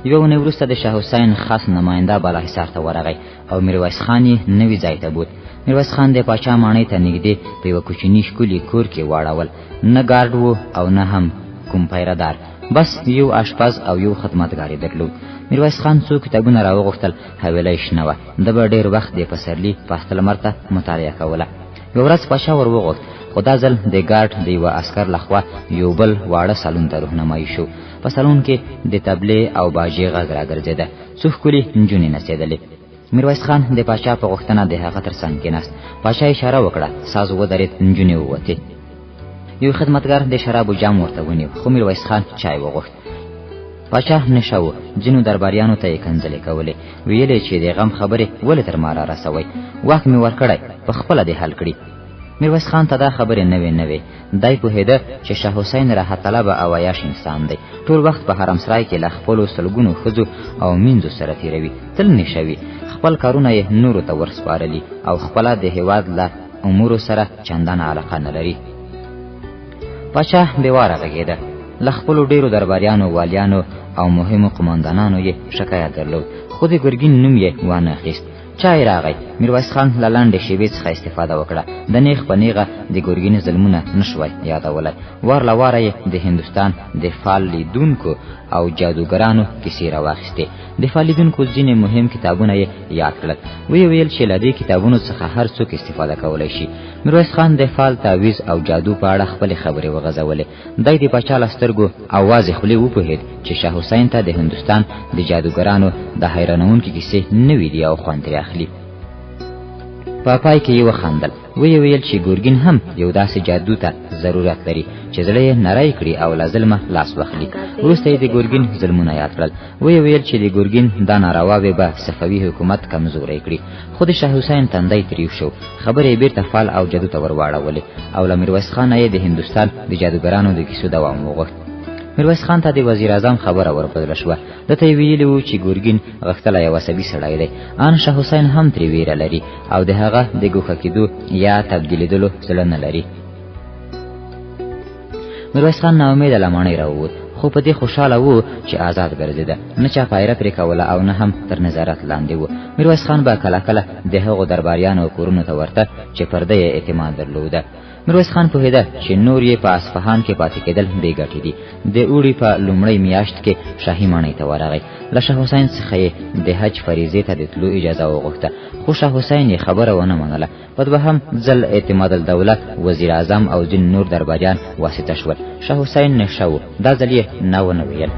یوه اونۍ وروسته د شاه حسین خاص نماینده بالاحصار ته ورغی او میرویس خان یې نوي ځای ته بوت. میرویس خان د پاچا ماڼۍ ته نږدې په یوه کوچني ښکلي کور کې واړول. نه ګارډ و او نه هم کوم پیردار، بس یو آشپز او یو خدمتګار یې درلود. میرویس خان څو کتابونه راوغوښتل، حویله یې شنه وه. ده به ډېر وخت د پسرلي پاخته لمر ته مطالعه کوله. یوه ورځ پاچا ور وغوښت، خو دا ځل د ګارډ د یوه عسکر لخوا یو بل واړه سالون ته رهنمایي شو. په سالون کې د تبلې او باجې غږ راګرځېده. څو ښکلې نجونې نڅېدلې. میرویس خان د پاچا په غوښتنه د هغه تر څنګ کېناست. پاچا اشاره وکړه، ساز ودرېد، نجونې ووتې. یو خدمتګار د شرابو جام ورته ونیو، خو میرویس خان چای وغوښت. پاچا نشه و. ځینو درباریانو ته یې کنځلې کولې، ویلې چې د غم خبرې ولې تر ما را رسوئ، واک مې ورکړی، په خپله دې حل کړي. میرویس خان ته دا خبرې نوې دی پوهېده چې شاه حسین راحت طلبه او عیاش انسان دی. ټول وخت په حرمسرای کې له خپلو سلګونو ښځو او میندو سره تېروي، تل نشه وي. خپل کارونه یې نورو ته ورسپارلي او خپله د هېواد له امورو سره چندانه علاقه نه لري. پاچا بېواره غږېده. له خپلو ډېرو درباریانو، والیانو او مهمو قماندانانو یې شکایت درلود، خو د ګرګین نوم یې وانه اخیست. چای راغی. میرویس خان له لنډې شیبې څخه استفاده وکړه. د نیغ په نیغه د ګرګین ظلمونه نشوی یادولی. وار له واره یې د هندوستان د فال لیدونکو او جادوګرانو کیسې راواخیستې. د فال لیدونکو ځینې مهم کتابونه یې یاد کړل. ویې ویل چې له دې کتابونو څخه هر څوک استفاده کولی شي. میرویس خان د فال، تعویز او جادو په اړه خپلې خبرې وغځولې. دی د پاچا له سترګو او واضح خولې وپوهېد چې شاه حسین ته د هندوستان د جادوګرانو د حیرانونکې کیسې نوي دي او خوند ترې اخلي. په پای کې یې وخندل. ویې ویل چې ګرګین هم یو داسې جادو ته ضرورت لري چې زړه یې نری کړي او له ظلمه لاس واخلي. وروسته یې د ګرګین ظلمونه یاد کړل. ویې ویل چې د ګرګین دا نارواوې به صفوي حکومت کمزوری کړي. خو د شاه حسین تندی تریو شو. خبرې یې بیرته فال او جادو ته ورواړولې او له میرویس خانه یې د هندوستان د جادوګرانو د کیسو دوام وغوښت. میرویس خان ته د وزیر اعظم خبره وربدله شوه. ده ته یې ویلي وو چې ګرګین غښتلی یو عصبي سړی دی. ان شاه حسین هم ترې ویره لري او د هغه د ګوښه کېدو یا تبدیلېدلو زړه نه لري. میرویس خان ناامیده له ماڼۍ راووت، خو په دې خوشحاله و چې آزاد ګرځېده. نه چا پایره پرې کوله او نه هم تر نظارت لاندې و. میرویس خان به کله کله د هغو درباریانو کورونو ته ورته چې پر ده یې اعتماد درلوده. میرویس خان پوهېده چې نور یې په اصفهان کې پاتې کېدل بې ګټې دي. د اوړي په لومړۍ میاشت کې شاهي ماڼۍ ته ورغی. له شاه حسین څخه یې د حج فریضې ته د تلو اجازه وغوښته، خو شاه حسین یې خبره ونه منله. په دوهم ځل اعتماد الدوله، وزیر اعظم او ځینې نور درباریان واسطه شول. شاه حسین نشه و. دا ځل یې نه ونه ویل.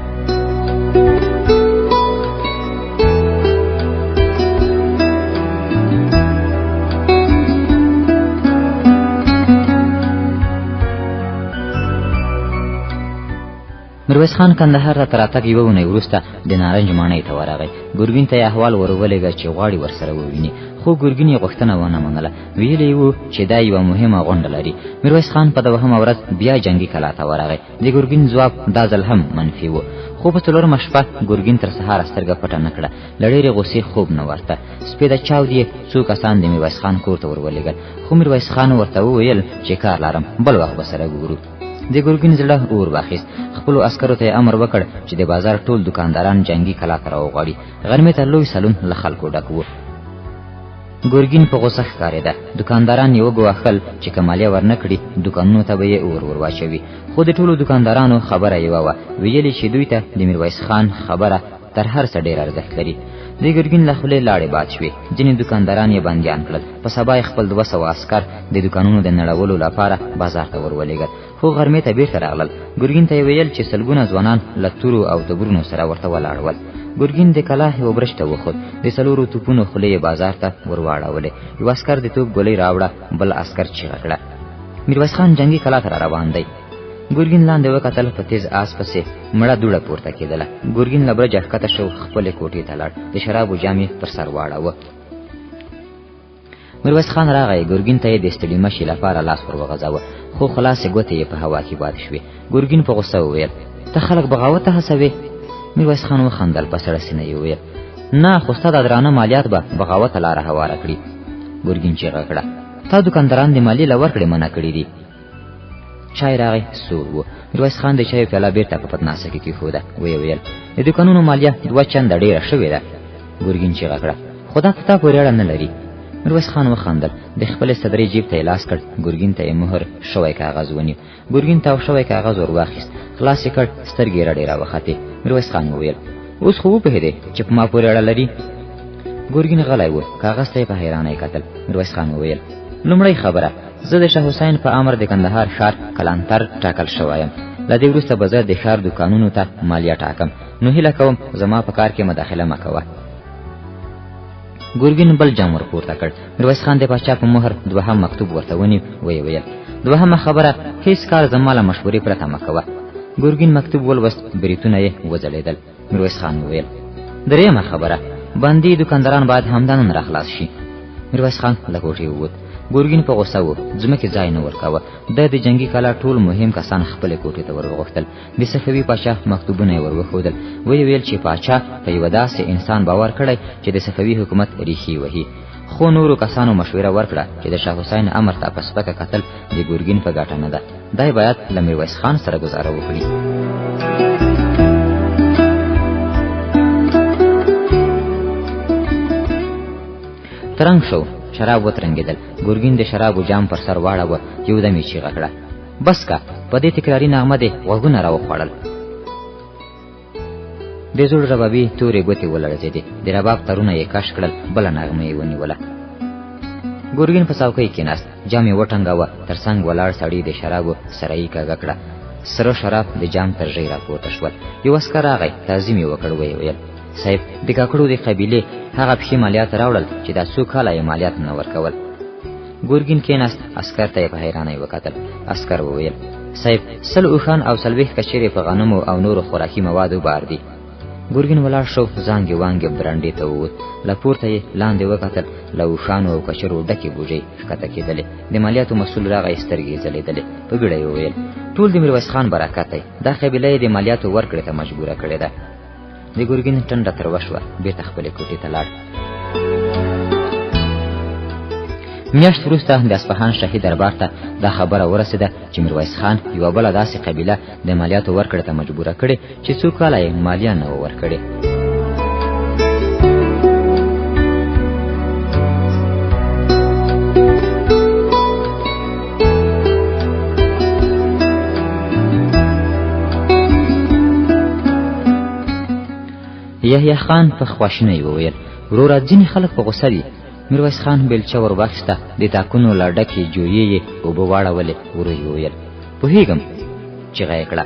میرویس خان کندهار ته راتګ یوه اونۍ وروسته د نارنج ماڼۍ ته ورغی. ګرګین ته یې احوال ورولېږه چې غواړي ورسره وویني، خو ګرګین یې غوښتنه ونه منله. ویلي وو چې دا یوه مهمه غونډه لري. میرویس خان په دوهمه ورځ بیا جنګي کلا ته ورغی. د ګرګین ځواب دا ځل هم منفي و، خو په څلورمه شپه ګرګین تر سهاره سترګه پټه نه کړه. له ډېرې غوسې خوب نه ورته. سپېده چاود یې څو کسان د میرویس خان کور ته ورولېږل، خو میرویس خان ورته وویل چې کار لرم، بل وخت به سره ګورو. د ګرګین زړه اور واخیست. خپلو عسکرو ته یې امر وکړ چې د بازار ټول دکانداران جنګي کلا ته راوغواړي. غرمې ته لوی سالون له خلکو ډک و. ګرګین په غوسه ښکارېده. دکانداران یې وګواښل چې که مالیه ورنه کړي دوکانونو ته به یې اور واچوي. خو د ټولو دکاندارانو خبره یوه وه، ویلې چې دوی ته د میرویس خان خبره تر هر څه ډېر ارزښت لري. د ګرګین له خولې لاړې باد شوې. ځینې دکانداران یې بندیان کړل. په سبا یې خپل 200 عسکر د دکانونو د نړولو لپاره بازار ته ورولېږل، خو غرمې ته بیرته راغلل. ګرګین ته یې ویل چې سلګونه ځوانان له تورو او تبرونو سره ورته ولاړ ول. ګرګین د کلا یوه برج ته وخوت. د 4 توپونو خولې یې بازار ته ورواړولې. یو عسکر د توپ ګولۍ راوړه، بل عسکر چیغه کړه. میرویس خان جنګي کلا ته را روان دی. ګرګین لاندې وکتل. په تیز آس پسې مړه دوړه پورته کېدله. ګرګین له برجه ښکته شو، خپلې کوټې ته لاړ. د شرابو جام یې پر سر واړاوه. میرویس خان راغی. ګرګین ته یې د ستړي مشي لپاره لاس ور وغځاوه، خو خلاصې ګوتې یې په هوا کې باد شوې. ګرګین په غوسه وویل: ته خلک بغاوت ته هڅوې؟ میرویس خان وخندل. په سړه سینه یې وویل: نه، خو ستا دا درانه مالیات به بغاوت ته لاره هواره کړي. ګرګین چیغه کړه: تا دوکانداران د مالیې له ورکړې منع کړي دي. چای راغی سوړ و. میرویس خان د چای پیاله بیرته په پتناسه کې کېښوده. ویل د دوکانونو مالیه 2 چنده ډېره شوې ده. ګرګین چیغه کړه خو دا په تا پورې اړه نه لري. میرویس خان وخندل. د خپلې صدرۍ جیب ته یې لاس کړ. ګرګین ته یې مهر شوی کاغذ ونیو. ګرګین تاو شوی کاغذ ور واخیست. خلاص یې کړ. سترګې رډې راوختې. میرویس خان وویل اوس خو وپوهېدې چې په ما پورې اړه لري؟ ګرګین غلی و. کاغذ ته یې په حیرانۍ کتل. میرویس خان وویل لومړی خبره زه د شاه حسین په امر د کندهار ښار کلانتر ټاکل شوی یم. له دې وروسته به زه د ښار دوکانونو ته مالیه ټاکم. نو هیله کوم زما په کار کې مداخله مه کوه. ګرګین بل جام ور پورته کړ. میرویس خان د پاچا په مهر 2 مکتوب ورته ونیو. ویل 2 خبره هیڅ کار زما له مشورې پرته مه کوه. ګرګین مکتوب ولوست. بریتونه یې وځړېدل. میرویس خان وویل 3 خبره باندې دکانداران باید همدا نن راخلاص شي. میرویس خان له کوټې ووت. ګرګین په غوسه و. ځمکې ځای نه ورکاوه. د جنگي کلا ټول مهم کسان خپلې کوټې ته ورغوښتل. د صفوي پاچا مکتوبونه یې ور وښودل. ویل چې پاچا په یوه داسې انسان باور کړی چې د صفوي حکومت ریښې وهي. خو نورو کسانو مشوره ورکړه چې د شاه حسین امر ته په سپکه کتل د ګرګین په ګټه نه ده. دی باید له میرویس خان سره ګزاره وکړي. ترنګ شو. شراب وترنګېدل. ګرګین د شرابو جام پر سر واړاوه. یودم یې چیغه کړه بس که. په دې تکراري نغمه دې غوږونه راوخوړل. د زوړ ربابي تورې ګوتې ولړزېدې. د رباب ترونه یې کش کړل. بله نغمه یې ونیوله. ګرګین په څوکۍ کېناست. جام یې وټنګاوه. تر څنګ ولاړ سړي د شرابو سرایي کږه کړه. سره شراب د جام تر ژۍ راپورته شول. یو عسکر راغی. تعظیم یې وکړ. ویل صاحب د کاکړو د قبیلې هغه پښې مالیات راوړل چې دا څو کاله یې مالیات نه ورکول. ګرګین کېناست. عسکر ته یې په حیرانۍ وکتل. عسکر وویل صاحب 100 اوښان او 40 کچرې په غنمو او نورو خوراکي موادو بار دي. ګرګین ولاړ شو. زانګې وانګې برنډې ته ووت. له پورته یې لاندې وکتل. له اوښانو او کچرو ډکې بوجۍ ښکته کېدلې. د مالیاتو مسؤل راغی. سترګې یې ځلېدلې. په بیړه یې وویل ټول د میرویس خان برکت دی. دا قبیله یې د مالیاتو ورکړې ته مجبوره کړې ده. د ګرګین ټنډه تروه شوه. بېرته خپلې کوټې ته لاړ. میاشت وروسته د اصفهان شاهي دربار ته دا خبره ورسېده چې میرویس خان یوه بله داسې قبیله د مالیاتو ورکړې ته مجبوره کړې چې څو کاله یې مالیه نه وه ورکړې. یحیی خان په خواشینۍ وویل وروره ځینې خلک په غوسه دي. میرویس خان بیلچه ور واخیسته. د تاکونو له ډکې جویې یې اوبه واړولې. ورو یې وویل پوهېږم. چیغه یې کړه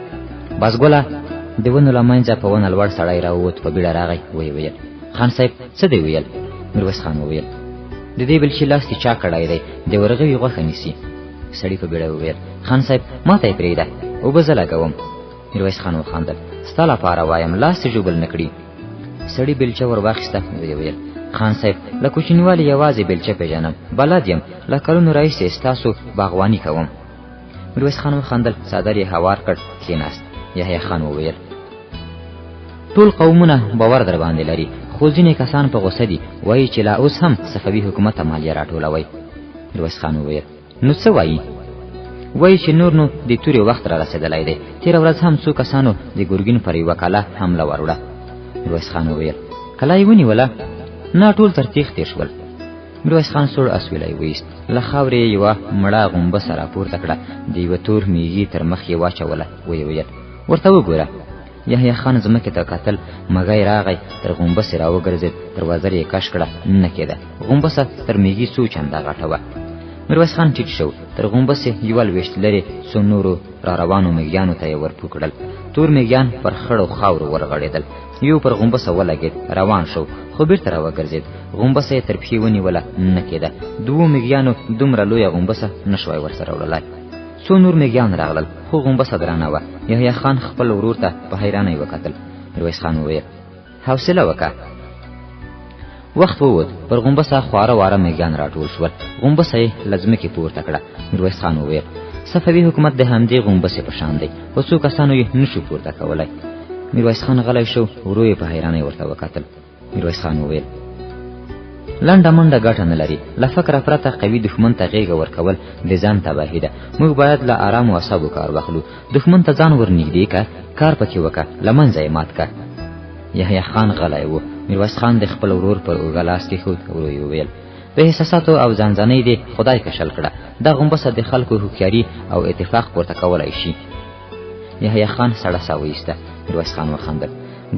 بازګله. د ونو له منځه په ونه لوړ سړی راووت. په بیړه راغی. ویل خان صاحب څه دی ویل؟ میرویس خان وویل د دې بیلچې لاس دې چا کړی دی؟ د ورغوي غوښه نیسي. سړي په بیړه وویل خان صاحب ما ته یې پرېږده. اوبه زه لګوم. میرویس خان وخندل ستا لپاره وایم لاس دې ژوبل نه کړي. سړي بیلچه ور واخیسته. ویل خان صاحب له کوچنیوالي یوازې بیلچه پېژنم. بلد یم. له کلونو راهیسې ستاسو باغواني کوم. میرویس خان وخندل. څادر یې هوار کړ. کېناست. یحیی خان وویل ټول قومونه باور در باندې لري خو ځینې کسان په غوسه دي. وایي چې لا اوس هم صفوي حکومت ته مالیه راټولوئ. میرویس خان وویل نو څه وایي؟ وایي چې نور نو د تورې وخت را رسېدلی دی. تېره ورځ هم څو کسانو د ګرګین پر یوه کلا حمله وروړه. میرویس خان وویل کلا یې ونیوله؟ نه ټول تر تیغ تېر شول. میرویس خان سوړ اسویلی ویست. له خاورې یې یوه مړه غومبسه راپورته کړه. د یوه تور میږي تر مخ یې واچوله. ویل ورته وګوره. یحیی خان ځمکې ته کتل. مږی راغی. تر غومبسې راوګرځېد. دروازه یې کش کړه. نه کېده. غومبسه تر میږي څو چنده غټه وه. میرویس خان ټیټ شو. تر غومبسې 1 لرې څو نورو را روانو میږیانو ته یې ورپو کړل. تور میږیان پر خړو خاورو ورغړېدل. یو پر غومبسه ولګېد. روان شو خو بیرته راوګرځېد. غومبسه یې تر پښې ونیوله. نه کېده. 2 میږیانو دومره لویه غومبسه نشوای ورسره وړلی. څو نور میږیان راغلل خو غومبسه درانه وه. یحیی خان خپل ورور ته په حیرانۍ وکتل. میرویس خان وویل حوصله وکړه. وخت ووت. پر غومبسه خواره واره میږیان راټول شول. غومبسه یې له ځمکې پورته کړه. میرویس خان وویل صفوي حکومت د همدې غومبسې په شان دی. په څو کسانو یې نشو پورته کولی. میرویس خان غلی شو. ورو یې په حیرانۍ ورته وکتل. میرویس خان وویل لنډه منډه ګټه نه لري. له فکره پرته قوي دښمن ته غېږه ورکول د ځان تباهي ده. موږ باید له آرامو اعصابو کار واخلو. دښمن ته ځان ورنږدې که، کار پکې وکه، له منځه یې مات که. یحیی خان غلی و. میرویس خان د خپل ورور پر اوږه لاس کېښود. ورو یې وویل د احساساتو او ځانځانۍ دې خدای کشل کړه. دا غومبسه د خلکو هوښیاري او اتفاق پورته کولی شي. یحیی خان سړه ساه وایسته. میرویس خان وخندل.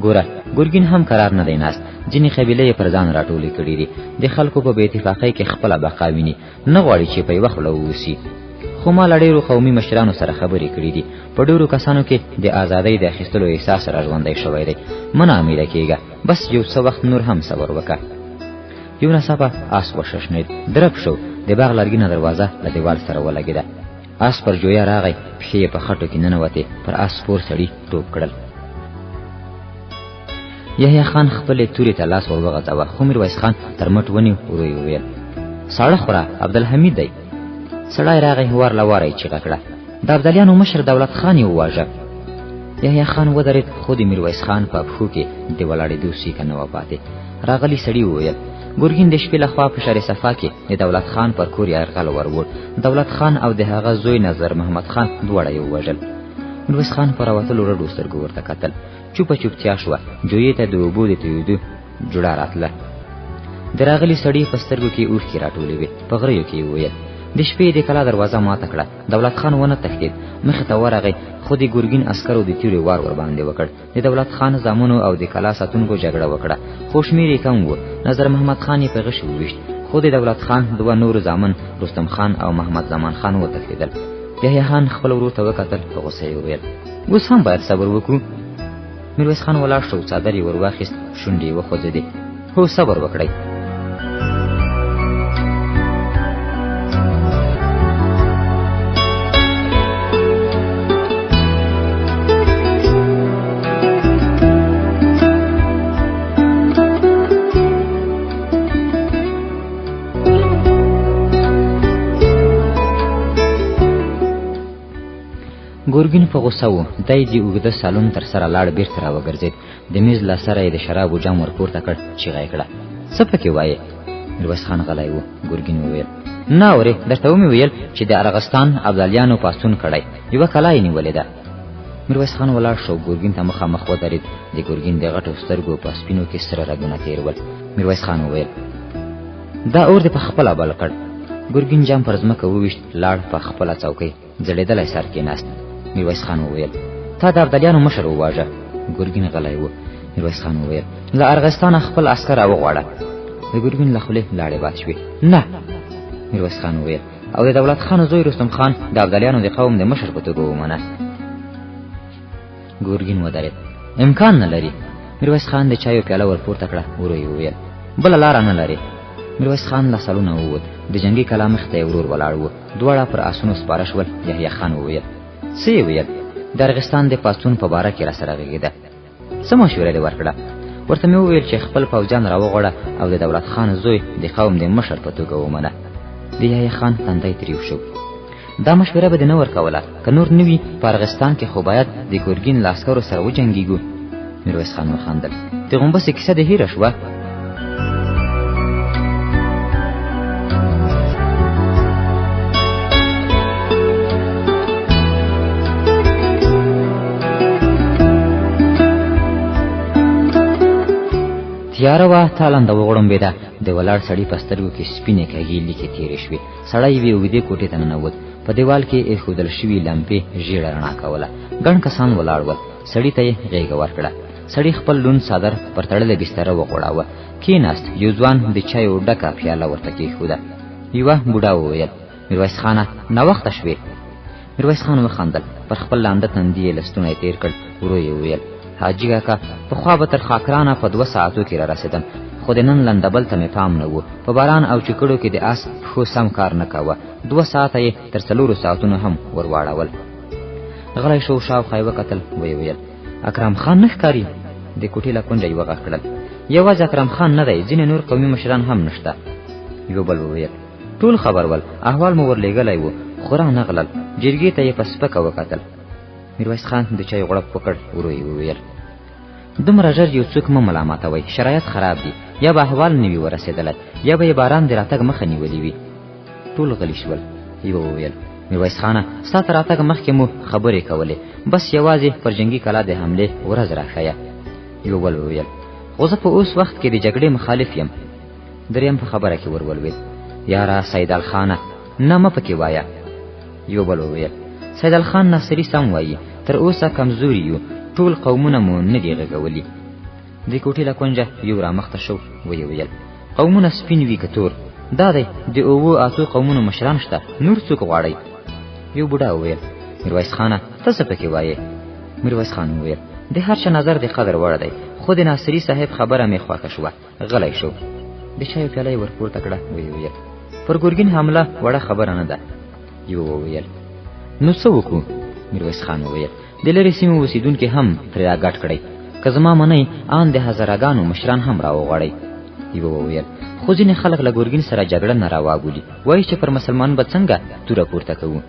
ګوره ګرګین هم قرار نه دی ناست. ځینې قبیلې یې پر ځان راټولې کړي دي. د خلکو په بې اتفاقۍ کې خپله بقا ویني. نه غواړي چې په یوه خوله واوسي. خو ما له ډېرو قومي مشرانو سره خبرې کړي دي. په ډېرو کسانو کې د ازادۍ د اخیستلو احساس را ژوندی شوی دی. مه ناامیده کېږه. بس یو څه وخت نور هم صبر وکړه. یو ناڅاپه آس وششنید. درب شو. د باغ لرګینه دروازه له دیوال سره ولګېده. آس پر جویه راغی. پښې یې په خټو کې ننوتې. پر آس سپور سړي ټوپ کړل. یحیی خان خپلې تورې ته لاس ور وغځاوه. خو میرویس خان تر مټ ونیو. ورو یې وویل ساړه خوره عبدالحمید دی. سړی راغی. وار له واره یې چیغه کړه د ابدالیانو مشر دولت خان یې وواژه. یحیی خان ودرېد. خو د میرویس خان په پښو کې د ولاړېدو سیکه نه وه پاتې. راغلي سړي وویل ګرګین د شپې لخوا په شهر صفا کې د دولت خان پر کور یرغل وروړ. دولت خان او د هغه زوی نظر محمد خان دواړه یې ووژل. میرویس خان په راوتلو رډو سترګو ورته کتل. چوپه چوپتیا شوه. جویې ته د اوبو د تویېدو جوړه راتله. د راغلي سړي په سترګو کې اوښکې راټولې وې. په غریو کې یې وویل د شپې د کلا دروازه ماته کړه. دولت خان ونه تښتېد. مخې ته ورغی. خو د ګرګین عسکرو د تیورې وار ورباندې وکړ. د دولت خان زامنو او د کلا ساتونکو جګړه وکړه. خو شمېر یې کم و. نظر محمد خان یې په غشي وویشت. خو د دولت خان دوه نورو زامن رستم خان او محمد زمان خان وتښتېدل. یحیی خان خپل ورور ته وکتل. په غوسه یې وویل اوس هم باید صبر وکړو. میرویس خان ولاړ شو. څادر یې ور واخیست. شونډې یې وخوځېدې. هو صبر وکړئ. ګرګین په غوسه و. دی د اوږده سالون تر سره لاړ. بېرته را وګرځېد. د میز له سره یې د شرابو جام ور پورته کړ. چیغه یې کړه څه پکې وایې؟ میرویس خان غلی و. ګرګین وویل نه اورې درته ومې ویل چې د ارغستان ابدالیانو پاڅون کړی. یوه کلا یې نیولې ده. میرویس خان ولاړ شو. ګرګین ته مخامخ ودرېد. د ګرګین د غټو سترګو په سپینو کې سره رګونه تېر ول. میرویس خان وویل دا اور دې په خپله بل کړ. ګرګین جام پر ځمکه وویشت. لاړ. په خپله څوکۍ ځړېدلی سر کېناست. میرویس خان وویل تا د ابدالیانو مشر وواژه. ګرګین غلی و. میرویس خان وویل له ارغستانه خپل عسکر راوغواړه. د ګرګین له خولې لاړې باد شوې. نه. میرویس خان وویل او د دولت خان زوی رستم خان د ابدالیانو د قوم د مشر په توګه ومنه. ګرګین ودرېد. امکان نه لري. میرویس خان د چایو پیاله ور پورته کړه. ورو یې وویل بله لاره نه لري. میرویس خان له سالونه ووت. د جنګي کلا مخې ته یې ورور ولاړ و. دواړه پر آسونو سپاره شول. یحیی خان وویل څه یې ویل؟ د ارغستان د پاڅون په باره کې راسره غږېده. څه مشوره دې ورکړه؟ ورته مې وویل چې خپل پوځیان راوغواړه او د دولت خان زوی د قوم د مشر په توګه ومنه. د یحیی خان تندی تریو شو. دا مشوره به دې نه ورکوله. که نور نه وي په ارغستان کې خو باید د ګرګین له عسکرو سره وجنګېږو. میرویس خان وخندل. د غومبسې کیسه دې هېره شوه؟ تیاره وه. تالنده وغړمبېده. د ولاړ سړي په سترګو کې سپینې کږې لیکې تېرې شوې. سړی یوې اوږدې کوټې ته ننوت. په دیوال کې ایښودل شوي لمپې ژېړه رڼا کوله. ګڼ کسان ولاړ ول. سړي ته یې غېږه ورکړه. سړي خپل لوند څادر پر تړلې بستره وغوړاوه. کېناست. یو ځوان د چایو ډکه پیاله ورته کېښوده. یوه بوډا وویل میرویس خانه ناوخته شوې. میرویس خان وخندل. پر خپل لانده تندي یې لستوڼی تېر کړ. ورو یې وویل حاجي کاکا پخوا به تر خاکرانه په 2 ساعتو کې را رسېدم. خو د نن لندبل ته مې پام نه و. په باران او چکړو کې د آس پښو سم کار نه کوه. 2 ساعته یې تر 4 ساعتونو هم ور واړول. غلی شو. شاوخوا یې وکتل. ویې ویل اکرم خان نه ښکاري. د کوټې له کونجه یې وغږ کړل. یوازې اکرم خان نه دی. ځینې نور قومي مشران هم نشته. یو بل وویل ټول خبر ول. احوال مو ورلېږلی و خو را نه غلل. جرګې ته یې په سپکه وکتل. میرویس خان د چای غړپ وکړ. ورو یې وویل دومره ژر یو څوک مه ملامتوئ. شرایط خراب دي. یا به احوال نه وي ورسېدلی یا به یې باران د راتګ مخه نیولې وي. ټول غلي شول. یوه وویل میرویس خانه ستا تر راتګ مخکې مو خبرې کولې، بس یوازې پر جنګي کلا د حملې ورځ راښیه. یوه بل وویل خو زه په اوس وخت کې د جګړې مخالف یم. دریم په خبره کې ورولوېد یاره سیدال خانه نه مه پکې وایه. یو بل وویل سیدال خان ناصري سم وایي، تر اوسه کمزوري یو، ټول قومونه مو نه دي غږولي. د کوټې له کونجه یو رامخته شو ویې ویل قومونه سپین وي که تور، دا دی د اوو اتو قومونو مشران شته، نور څوک غواړئ؟ یو بوډا وویل میرویس خانه ته څه پکې وایې؟ میرویس خان وویل د هر چا نظر د قدر وړ دی، خو د ناصري صاحب خبره مې خوښه شوه. غلی شو. د چایو پیاله یې ورپورته کړه ویې ویل پر ګرګین حمله وړه خبره نه ده. یو وویل نو څه وکړو؟ میرویس خان وویل د لرې سیمو اوسېدونکي هم پرې راګډ کړئ، که زما منئ ان د هزارهګانو مشران هم راوغواړئ. یو وویل خو ځینې خلک له ګرګین سره جګړه نه راوابولي، وایي چې پر مسلمان به څنګه توره پورته کوو.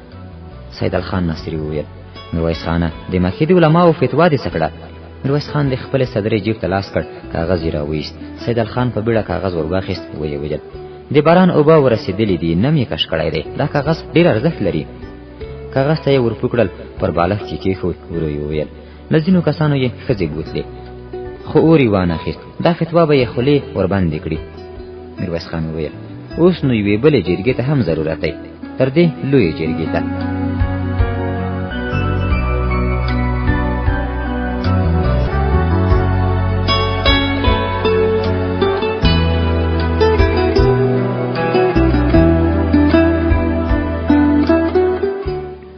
سیدال خان ناصري وویل میرویس خانه د مکې د علماو فتوا دې څه کړه؟ میرویس خان د خپلې صدرۍ جیب ته لاس کړ، کاغذ یې راویست. سیدال خان په بیړه کاغذ ور واخیست ویې ویل د باران اوبه ورسېدلې دي، نم یې کش کړی دی، دا کاغذ ډېر ارزښت لري. کاغذ ته یې ورپوکړل، پر بالښت کې کېښود. ورو یې وویل له ځینو کسانو یې ښځې بوتلې، خو اور یې وانخیست، دا فتوا به یې خولې ورباندې کړي. میرویس خان وویل اوس نو یوې بلې جرګې ته هم ضرورت دی، تر دې لویې جرګې ته.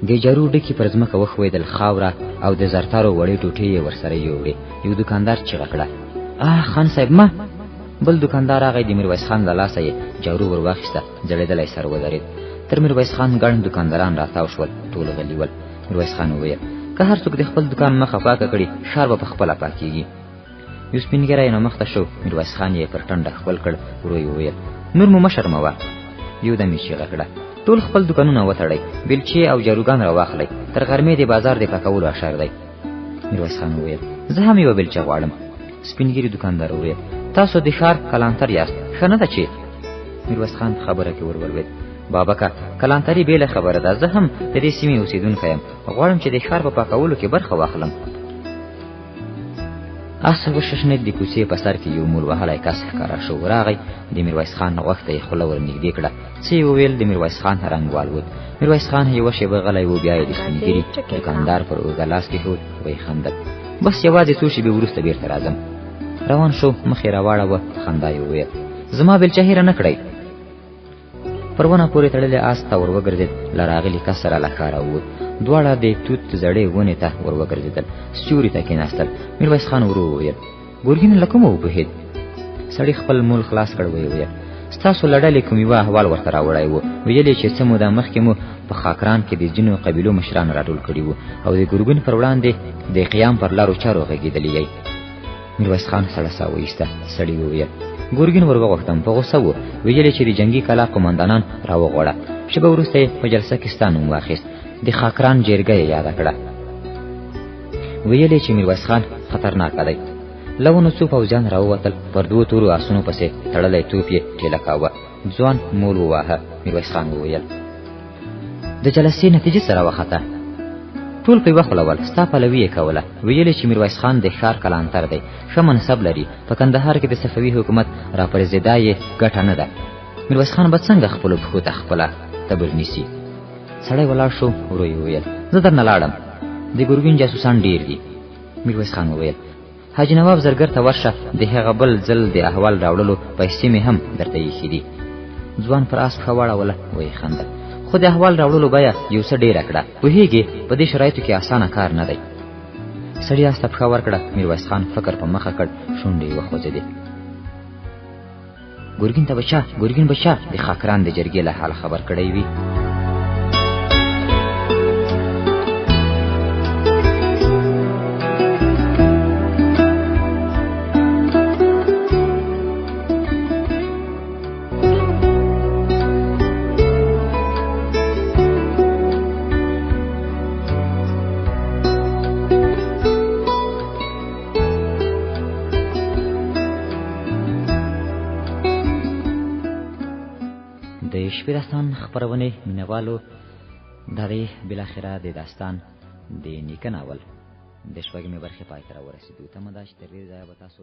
د جارو ډکې پر ځمکه وښویدل، خاوره او د زرتارو وړې ټوټې یې ورسره یوړې. یو دوکاندار چیغه کړه خان صاحب ما. بل دوکاندار راغی، د میرویس خان له لاسه یې جارو ور واخیسته، ځړېدلی سر ودرېد. تر میرویس خان ګڼ دوکانداران راتاو شول، ټول غلي ول. میرویس خان وویل که هر څوک د خپل دوکان مخه پاکه کړي ښار به په خپله پاکېږي. یو سپین ږیری نو مخته شو، میرویس خان یې پر ټنډه خپل کړ. ورو یې وویل نور مو مه شرموه. یو دم یې چیغه کړه ټول خپل دوکانونه وتړئ، بیلچې او جاروګان راواخلئ، تر غرمې د بازار د پاکولو اشر دی. میرویس خان وویل زه هم یوه بیلچه غواړم. سپین ږیري دوکاندار وویل تاسو د ښار کلانتر یاست، ښه نه ده چې؟ میرویس خان خبره کې ورولوېد بابکه کلانتري بېله خبره ده، زه هم د دې سیمې اوسېدونکی یم، غواړم چې د ښار په پاکولو کې برخه واخلم. اس وششنید د کوڅې په سر کې یو مول وهلی کس ښکاره شو. راغی، د میرویس خان غوږ ته یې خوله ور نږدې کړه. څه یې وویل؟ د میرویس خان رنګ والوت. میرویس خان یوه شېبه غلی و، بیا یې د سپین ږیري دوکاندار پر اوږه لاس کېښود، ویې خندل بس یوازې څو شېبې وروسته بېرته راځم. روان شو، مخ یې راواړوه، خندا یې وویل زما بیلچه هېره نه کړئ. پر ونه پورې تړلی آس ته ور وګرځېد، له راغلي کس سره له ښاره ووت. دواړه د توت زړې ونې ته ور وګرځېدل، سیوري ته کېناستل. میرویس خان ورو وویل ګرګین له کومه وپوهېد؟ سړي خپل مول خلاص کړ، ویې ویل ستاسو له ډلې کوم یوه احوال ورته راوړی و، ویل یې چې څه موده مخکې مو په خاکران کې د ځینو قبیلو مشران راټول کړي وو او د ګرګین پر وړاندې د قیام پر لارو چارو غږېدلي یئ. میرویس خان سړه ساه وایسته. سړي وویل ګرګین ور وغوښتم، په غوسه و، ویل یې چې د جنګي کلا قمندانان راوغواړه. شېبه وروسته یې په جلسه کې ستا نوم واخیست، د خاکران جرګه یې یاده کړه. ویل یې چې میرویس خان خطرناکه دی. له ونو څو پوځیان راووتل، پر دوو تورو آسونو پسې تړلی توپ یې ټېله کاوه. ځوان مول وواهه. میرویس خان وویل د جلسې نتیجې سره وخته. ټول په یوه خوله ول، ستا پلوي یې کوله. ویل چې میرویس خان د ښار کلانتر دی، ښه منصب لري، په کندهار کې د صفوي حکومت راپرځېدا یې ګټه نه ده. میرویس خان به څنګه خپلو پښو ته خپله تبر نیسي؟ سړی ولاړ شو. ورو یې وویل زه درنه لاړم، د ګرګین جاسوسان ډېر دي. میرویس خان وویل حاجي نواب زرګر ته ورشه، د هغه بل ځل د احوال راوړلو پیسې مې هم درته ایښي دي. ځوان پر آس پښه واړوله، ویې خندل خو د احوال راوړلو بیه یو څه ډېره کړه، پوهېږې په دې شرایطو کې اسانه کار نه دی. سړي آس ته پښه ورکړه. میرویس خان فکر په مخه کړ، شونډې یې وخوځېدې. ګرګین ته ګرګین به چا د خاکران د جرګې له حال خبر کړی وي؟ شپې داستان خپرونې مینوالو د دې بالاخره د داستان د نیکه ناول د شپږمې برخې پای ته راورسېدو. تمه ده چې تر دې ځایه به تاسو